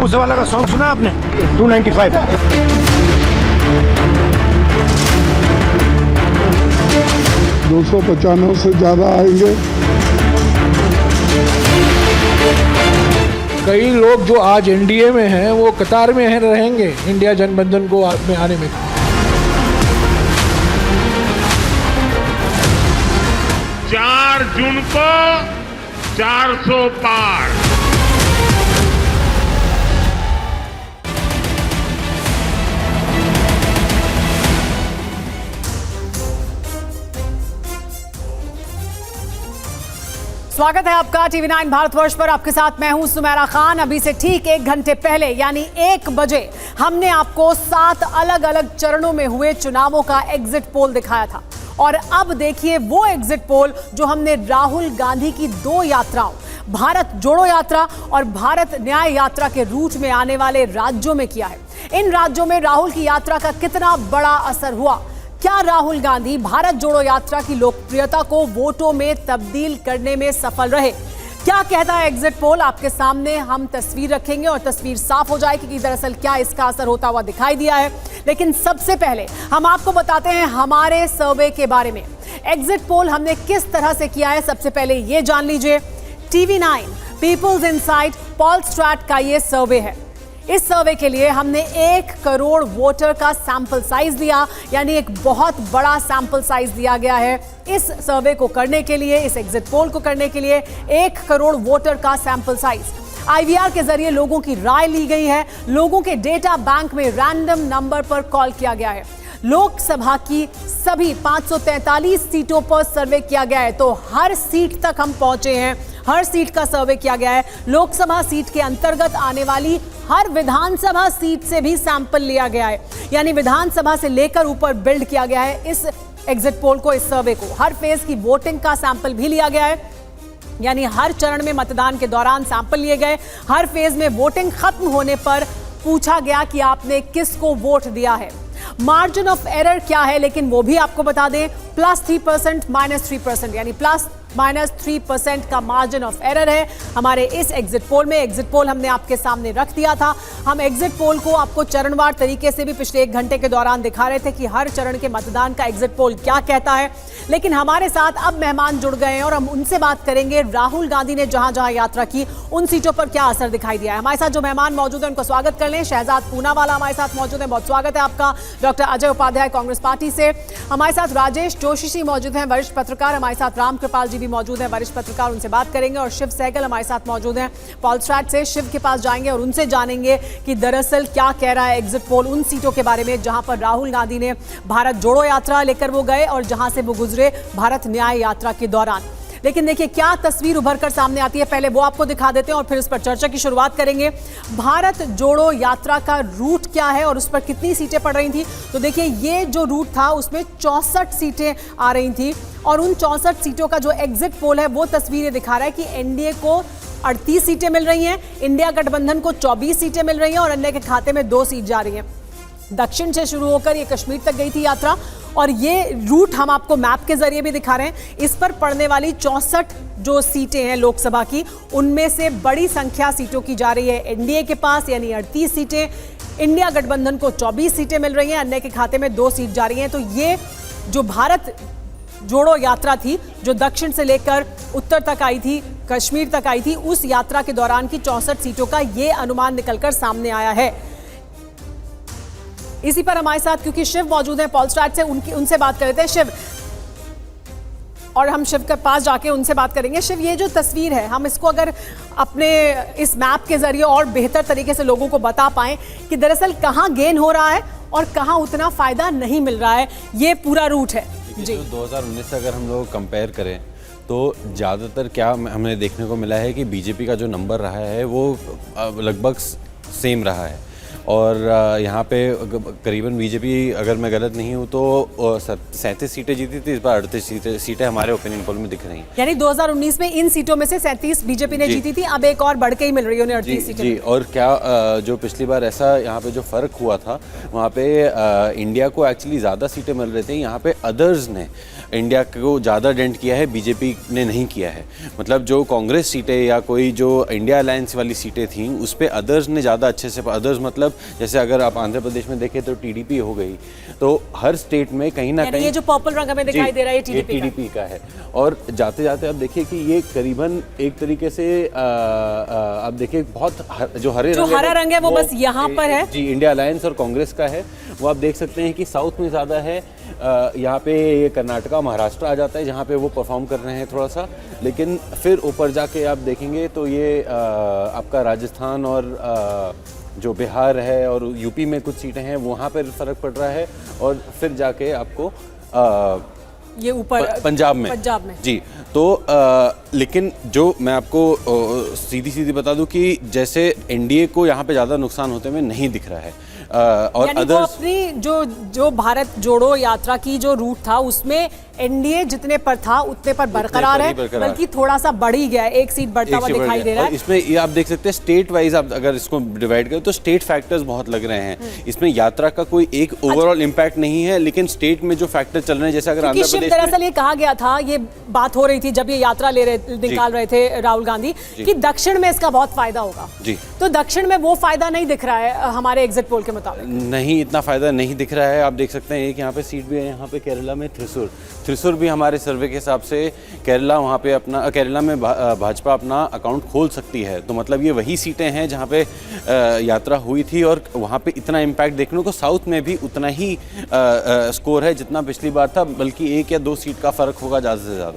मूसेवाला का सॉन्ग सुना आपने 295? $295 से ज़्यादा आएंगे। कई लोग जो आज एनडीए में हैं वो कतार में रहेंगे इंडिया गठबंधन को में आने में। जून को 400 पार। स्वागत है आपका टीवी 9 भारतवर्ष पर। आपके साथ मैं हूं सुमेरा खान। अभी से ठीक 1 घंटे पहले यानी 1 बजे हमने आपको 7 अलग अलग चरणों में हुए चुनावों का एग्जिट पोल दिखाया था। और अब देखिए वो एग्जिट पोल जो हमने राहुल गांधी की 2 यात्राओं, भारत जोड़ो यात्रा और भारत न्याय यात्रा के रूट में आने वाले राज्यों में किया है। इन राज्यों में राहुल की यात्रा का कितना बड़ा असर हुआ? क्या राहुल गांधी भारत जोड़ो यात्रा की लोकप्रियता को वोटों में तब्दील करने में सफल रहे? क्या कहता है एग्जिट पोल? आपके सामने हम तस्वीर रखेंगे और तस्वीर साफ हो जाएगी कि दरअसल क्या इसका असर होता हुआ दिखाई दिया है। लेकिन सबसे पहले हम आपको बताते हैं हमारे सर्वे के बारे में। एग्जिट पोल हमने किस तरह से किया है, सबसे पहले ये जान लीजिए। टीवी 9 पीपल्स इनसाइट पोलस्ट्रैट का ये सर्वे है। इस सर्वे के लिए हमने 1 करोड़ वोटर का सैंपल साइज दिया, यानी एक बहुत बड़ा सैंपल साइज दिया गया है इस सर्वे को करने के लिए, इस एग्जिट पोल को करने के लिए 1 करोड़ वोटर का सैंपल साइज। आईवीआर के जरिए लोगों की राय ली गई है। लोगों के डेटा बैंक में रैंडम नंबर पर कॉल किया गया है। लोकसभा की सभी 543 सीटों पर सर्वे किया गया है, तो हर सीट तक हम पहुंचे हैं। हर सीट का सर्वे किया गया है। लोकसभा सीट के अंतर्गत आने वाली हर विधानसभा सीट से भी सैंपल लिया गया है, यानी विधानसभा से लेकर ऊपर बिल्ड किया गया है इस एग्जिट पोल को, इस सर्वे को। हर फेज की वोटिंग का सैंपल भी लिया गया है, यानी हर चरण में मतदान के दौरान सैंपल लिए गए। हर फेज में वोटिंग खत्म होने पर पूछा गया कि आपने किसको वोट दिया है। मार्जिन ऑफ एरर क्या है, लेकिन वो भी आपको बता दें, +3% -3%, यानी +-3% का मार्जिन ऑफ एरर है हमारे इस एग्जिट पोल में। एग्जिट पोल हमने आपके सामने रख दिया था। हम एग्जिट पोल को आपको चरणवार तरीके से भी पिछले 1 घंटे के दौरान दिखा रहे थे कि हर चरण के मतदान का एग्जिट पोल क्या कहता है। लेकिन हमारे साथ अब मेहमान जुड़ गए हैं और हम उनसे बात करेंगे राहुल गांधी ने जहां जहां यात्रा की उन सीटों पर क्या असर दिखाई दिया है। हमारे साथ जो मेहमान मौजूद है उनको स्वागत कर लें। शहजाद पूनावाला हमारे साथ मौजूद है, बहुत स्वागत है आपका। डॉक्टर अजय उपाध्याय कांग्रेस पार्टी से। हमारे साथ राजेश जोशी जी मौजूद हैं, वरिष्ठ पत्रकार। हमारे साथ राम कृपाल जी भी मौजूद हैं, वरिष्ठ पत्रकार, उनसे बात करेंगे। और शिव सहगल हमारे साथ मौजूद हैं पोलस्ट्रैट से। शिव के पास जाएंगे और उनसे जानेंगे कि दरअसल क्या कह रहा है एग्जिट पोल उन सीटों के बारे में जहां पर राहुल गांधी ने भारत जोड़ो यात्रा लेकर वो गए और जहां से वो गुजरे भारत न्याय यात्रा के दौरान। लेकिन देखिए क्या तस्वीर उभर कर सामने आती है, पहले वो आपको दिखा देते हैं और फिर उस पर चर्चा की शुरुआत करेंगे। भारत जोड़ो यात्रा का रूट क्या है और उस पर कितनी सीटें पड़ रही थी, तो देखिए ये जो रूट था उसमें 64 सीटें आ रही थी और उन 64 सीटों का जो एग्जिट पोल है वो तस्वीरें दिखा रहा है कि एनडीए को 38 सीटें मिल रही हैं, इंडिया गठबंधन को 24 सीटें मिल रही हैं और अन्य के खाते में 2 सीट जा रही हैं। दक्षिण से शुरू होकर ये कश्मीर तक गई थी यात्रा और ये रूट हम आपको मैप के जरिए भी दिखा रहे हैं। इस पर पड़ने वाली 64 जो सीटें हैं लोकसभा की, उनमें से बड़ी संख्या सीटों की जा रही है एनडीए के पास, यानी 38 सीटें। इंडिया गठबंधन को 24 सीटें मिल रही हैं, अन्य के खाते में 2 सीट जा रही हैं। तो ये जो भारत जोड़ो यात्रा थी जो दक्षिण से लेकर उत्तर तक आई थी, कश्मीर तक आई थी, उस यात्रा के दौरान की 64 सीटों का ये अनुमान निकलकर सामने आया है। इसी पर हमारे साथ क्योंकि शिव मौजूद हैं पोलस्ट्रैट से, उनसे बात करते हैं। शिव, और हम शिव के पास जाके उनसे बात करेंगे। शिव, ये जो तस्वीर है हम इसको अगर अपने इस मैप के जरिए और बेहतर तरीके से लोगों को बता पाएं कि दरअसल कहां गेन हो रहा है और कहां उतना फायदा नहीं मिल रहा है, ये पूरा रूट है जी। 2019 से अगर हम लोग कंपेयर करें तो ज़्यादातर क्या हमने देखने को मिला है कि बीजेपी का जो नंबर रहा है वो लगभग सेम रहा है और यहाँ पे करीबन बीजेपी, अगर मैं गलत नहीं हूँ तो 37 सीटें जीती थी, इस बार 38 सीटें हमारे ओपिनियन पोल में दिख रही हैं। यानी 2019 में इन सीटों में से 37 बीजेपी ने जीती थी, अब एक और बढ़ के ही मिल रही है उन्हें 38 सीटें। जी, और क्या जो पिछली बार ऐसा यहाँ पे जो फ़र्क हुआ था वहाँ पे इंडिया को एक्चुअली ज़्यादा सीटें मिल रही थी, यहाँ पे अदर्स ने इंडिया को ज़्यादा डेंट किया है, बीजेपी ने नहीं किया है। मतलब जो कांग्रेस सीटें या कोई जो इंडिया अलायंस वाली सीटें थीं उस पर अदर्स ने ज़्यादा अच्छे से, अदर्स मतलब जैसे अगर आप आंध्र प्रदेश में देखें तो टीडीपी हो गई, तो हर स्टेट में कहीं ना कहीं ये जो पर्पल रंग हमें दिखाई दे रहा है ये टीडीपी का है। और जाते जाते आप देखिए कि ये करीबन एक तरीके से आप देखिए बहुत जो हरा रंग है वो बस यहाँ पर है जी, इंडिया अलायंस और कांग्रेस का है। वो आप देख सकते हैं कि साउथ में ज़्यादा है, यहाँ पे ये कर्नाटका महाराष्ट्र आ जाता है जहाँ पे वो परफॉर्म कर रहे हैं थोड़ा सा, लेकिन फिर ऊपर जाके आप देखेंगे तो ये आपका राजस्थान और जो बिहार है और यूपी में कुछ सीटें हैं वहाँ पर फ़र्क पड़ रहा है, और फिर जाके आपको ये ऊपर पंजाब में जी। तो लेकिन जो मैं आपको सीधी बता दूं कि जैसे एनडीए को यहाँ पे ज़्यादा नुकसान होते हुए नहीं दिख रहा है। और यानी वो अपनी जो भारत जोड़ो यात्रा की जो रूट था उसमें एनडीए जितने पर था उतने पर बरकरार है, बल्कि थोड़ा सा बढ़ ही गया है, एक सीट बढ़ता हुआ दिखाई दे रहा है। इसमें ये आप देख सकते हैं स्टेट वाइज, आप अगर इसको डिवाइड करें तो स्टेट फैक्टर्स बहुत लग रहे हैं। इसमें यात्रा का कोई एक ओवरऑल इम्पैक्ट नहीं है, लेकिन स्टेट में जो फैक्टर चल रहे हैं, जैसे अगर आंध्र प्रदेश में दरअसल ये कहा गया था, ये बात हो रही थी जब ये यात्रा निकाल रहे थे राहुल गांधी कि दक्षिण में इसका बहुत फायदा होगा जी, तो दक्षिण में वो फायदा नहीं दिख रहा है हमारे एग्जिट पोल के मुताबिक। नहीं, इतना फायदा नहीं दिख रहा है। आप देख सकते हैं एक यहाँ पे सीट भी है, यहाँ पे केरला में थ्रिसुर भी हमारे सर्वे के हिसाब से केरला, वहाँ पे अपना केरला में भाजपा अपना अकाउंट खोल सकती है। तो मतलब ये वही सीटें हैं जहाँ पे यात्रा हुई थी, और वहाँ पे इतना इम्पैक्ट देखने को साउथ में भी उतना ही स्कोर है जितना पिछली बार था, बल्कि 1 या 2 सीट का फर्क होगा ज़्यादा से ज़्यादा।